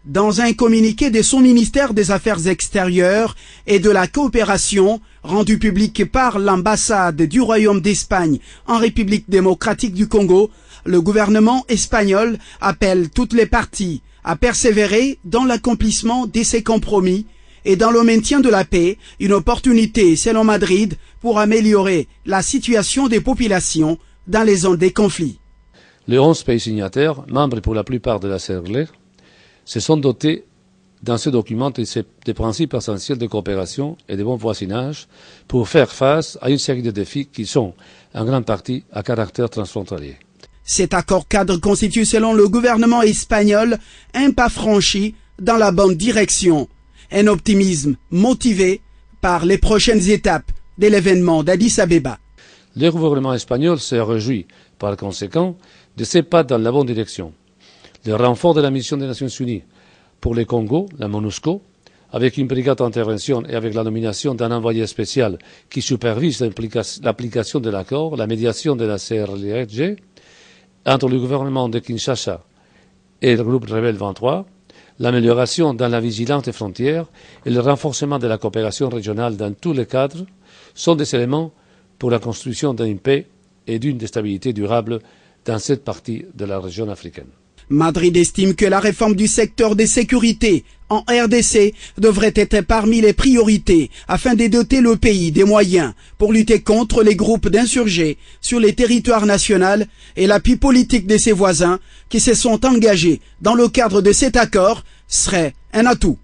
Dans un communiqué de son ministère des Affaires extérieures et de la coopération rendu public par l'ambassade du Royaume d'Espagne en République démocratique du Congo, le gouvernement espagnol appelle toutes les parties à persévérer dans l'accomplissement de ces compromis et dans le maintien de la paix, une opportunité, selon Madrid, pour améliorer la situation des populations dans les zones des conflits. Les 11 pays signataires, membres pour la plupart de la CERLE, se sont dotés dans ce document des principes essentiels de coopération et de bon voisinage pour faire face à une série de défis qui sont, en grande partie, à caractère transfrontalier. Cet accord cadre constitue, selon le gouvernement espagnol, un pas franchi dans la bonne direction. Un optimisme motivé par les prochaines étapes de l'événement d'Addis Abeba. Le gouvernement espagnol se réjouit, par conséquent, de ces pas dans la bonne direction. Le renfort de la mission des Nations Unies pour le Congo, la MONUSCO, avec une brigade d'intervention et avec la nomination d'un envoyé spécial qui supervise l'application de l'accord, la médiation de la CRLG, entre le gouvernement de Kinshasa et le groupe rebelle 23, l'amélioration dans la vigilance des frontières et le renforcement de la coopération régionale dans tous les cadres sont des éléments pour la construction d'une paix et d'une stabilité durable dans cette partie de la région africaine. Madrid estime que la réforme du secteur des sécurités en RDC devrait être parmi les priorités afin de doter le pays des moyens pour lutter contre les groupes d'insurgés sur les territoires nationaux et l'appui politique de ses voisins qui se sont engagés dans le cadre de cet accord serait un atout.